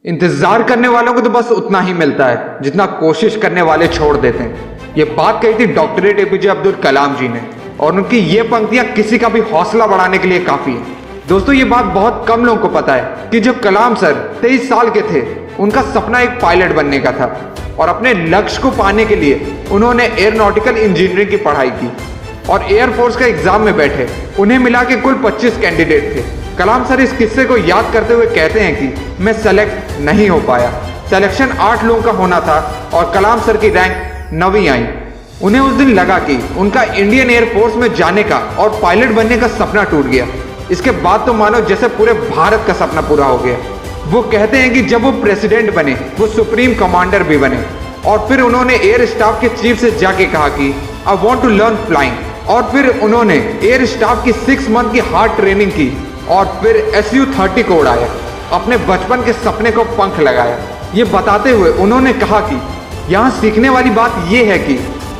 इंतजार करने वालों को तो बस उतना ही मिलता है जितना कोशिश करने वाले छोड़ देते हैं। ये बात कही थी डॉक्टरेट एपीजे अब्दुल कलाम जी ने, और उनकी ये पंक्तियां किसी का भी हौसला बढ़ाने के लिए काफी है। दोस्तों, ये बात बहुत कम लोगों को पता है कि जब कलाम सर 23 साल के थे, उनका सपना एक पायलट बनने का था और अपने लक्ष्य को पाने के लिए उन्होंने एयरोनॉटिकल इंजीनियरिंग की पढ़ाई की और एयरफोर्स का एग्जाम में बैठे। उन्हें मिला के कुल 25 कैंडिडेट थे। कलाम सर इस किस्से को याद करते हुए कहते हैं कि मैं सेलेक्ट नहीं हो पाया। सिलेक्शन 8 लोगों का होना था और कलाम सर की रैंक 9वीं आई। उन्हें उस दिन लगा कि उनका इंडियन एयरफोर्स में जाने का और पायलट बनने का सपना टूट गया। इसके बाद तो मानो जैसे पूरे भारत का सपना पूरा हो गया। वो कहते हैं कि जब वो प्रेसिडेंट बने, वो सुप्रीम कमांडर भी बने और फिर उन्होंने एयर स्टाफ के चीफ से जाके कहा कि I want to learn flying. और फिर उन्होंने एयर स्टाफ की 6 मंथ की हार्ड ट्रेनिंग की और फिर SU-30 को उड़ाया। अपने बचपन के सपने को पंख लगाया। ये बताते हुए उन्होंने कहा कि यहाँ सीखने वाली बात यह है कि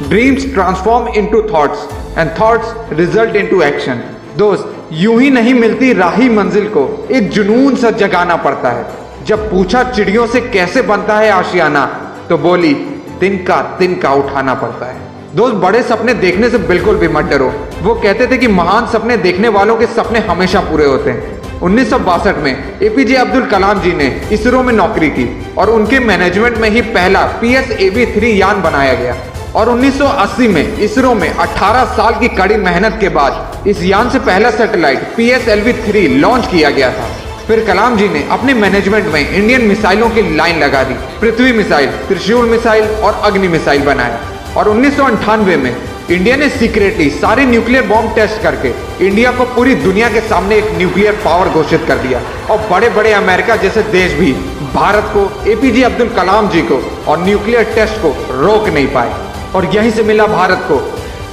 dreams transform into thoughts and thoughts result into action. दोस्त, यूं ही नहीं मिलती राही मंजिल को, एक जुनून सा जगाना पड़ता है। जब पूछा चिड़ियों से कैसे बनता है आशियाना, तो बोली तिनका उठाना पड़ता है। दोस्त, बड़े सपने देखने से बिल्कुल भी मत डरो। वो कहते थे कि महान सपने देखने वालों के सपने हमेशा पूरे होते हैं। 1962 में एपीजे अब्दुल कलाम जी ने इसरो में नौकरी की और उनके मैनेजमेंट में ही पहला PSAB-3 यान बनाया गया। और 1980 में इसरो में 18 साल की कड़ी मेहनत के बाद इस यान से पहला सैटेलाइट PSLV-3 लॉन्च किया गया था। फिर कलाम जी ने अपने मैनेजमेंट में इंडियन मिसाइलों की लाइन लगा दी। पृथ्वी मिसाइल, त्रिशूल मिसाइल और अग्नि मिसाइल बनाया। और 1998 में इंडिया ने सीक्रेटली सारे न्यूक्लियर बॉम्ब टेस्ट करके इंडिया को पूरी दुनिया के सामने एक न्यूक्लियर पावर घोषित कर दिया। और बड़े बड़े अमेरिका जैसे देश भी भारत को, एपीजे अब्दुल कलाम जी को और न्यूक्लियर टेस्ट को रोक नहीं पाए। और यहीं से मिला भारत को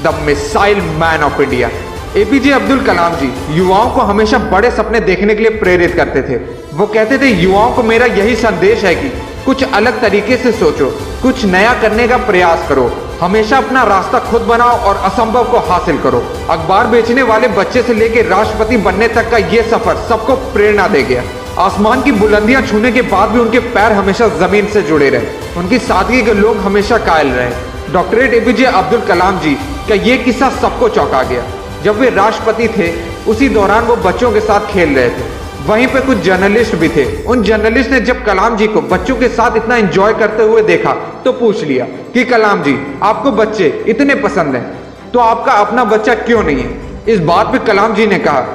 the missile man of India. APJ Abdul Kalam ji युवाओं को हमेशा बड़े सपने देखने के लिए प्रेरित करते थे। वो कहते थे, युवाओं को मेरा यही संदेश है कि कुछ अलग तरीके से सोचो, कुछ नया करने का प्रयास करो, हमेशा अपना रास्ता खुद बनाओ और असंभव को हासिल करो। अखबार बेचने वाले बच्चे से लेकर राष्ट्रपति बनने तक का ये सफर सबको प्रेरणा दे गया। आसमान की बुलंदियां छूने के बाद भी उनके पैर हमेशा जमीन से जुड़े रहे। उनकी सादगी के लोग हमेशा कायल रहे। डॉक्टरेट एपीजे अब्दुल कलाम जी का ये किस्सा सबको चौंका गया। जब वे राष्ट्रपति थे, उसी दौरान वो बच्चों के साथ खेल रहे थे। वहीं पे कुछ जर्नलिस्ट भी थे। उन जर्नलिस्ट ने जब कलाम जी को बच्चों के साथ इतना एंजॉय करते हुए देखा तो पूछ लिया कि कलाम जी, आपको बच्चे इतने पसंद हैं, तो आपका अपना बच्चा क्यों नहीं है? इस बात पे कलाम जी ने कहा,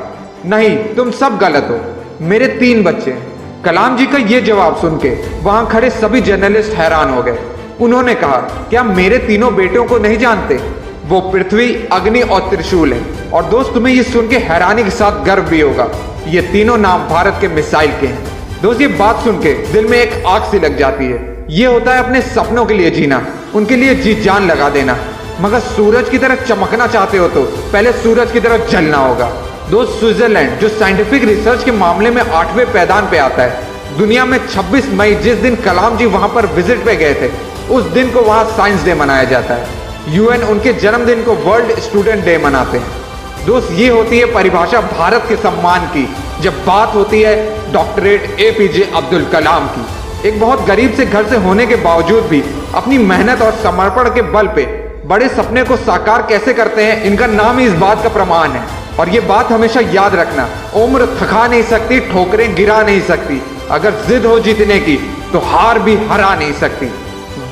नहीं, तुम सब गलत हो, मेरे 3 बच्चे हैं। कलाम जी का ये जवाब सुन के वहां खड़े सभी जर्नलिस्ट हैरान हो गए। उन्होंने कहा, क्या मेरे तीनों बेटों को नहीं जानते? वो पृथ्वी, अग्नि और त्रिशूल है। और दोस्त, तुम्हें ये सुन के हैरानी के साथ गर्व भी होगा, ये तीनों नाम भारत के मिसाइल के हैं। दोस्त, ये बात सुन के दिल में एक आग सी लग जाती है। ये होता है अपने सपनों के लिए जीना, उनके लिए जी जान लगा देना। मगर सूरज की तरह चमकना चाहते हो तो पहले सूरज की तरह जलना होगा। दोस्त, स्विट्जरलैंड जो साइंटिफिक रिसर्च के मामले में 8वें पैदान पे आता है, दुनिया में 26 मई जिस दिन कलाम जी वहां पर विजिट पे गए थे, उस दिन को वहां साइंस डे मनाया जाता है। UN उनके जन्मदिन को वर्ल्ड स्टूडेंट डे मनाते हैं। दोस्त, ये होती है परिभाषा भारत के सम्मान की जब बात होती है डॉक्टरेट एपीजे अब्दुल कलाम की। एक बहुत गरीब से घर से होने के बावजूद भी अपनी मेहनत और समर्पण के बल पे बड़े सपने को साकार कैसे करते हैं, इनका नाम ही इस बात का प्रमाण है। और ये बात हमेशा याद रखना, उम्र थका नहीं सकती, ठोकरें गिरा नहीं सकती, अगर जिद हो जीतने की तो हार भी हरा नहीं सकती।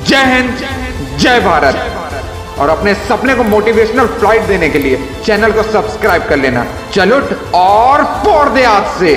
जय हिंद, जय भारत। और अपने सपने को मोटिवेशनल फ्लाइट देने के लिए चैनल को सब्सक्राइब कर लेना। चलो और फोड़ दे आज से।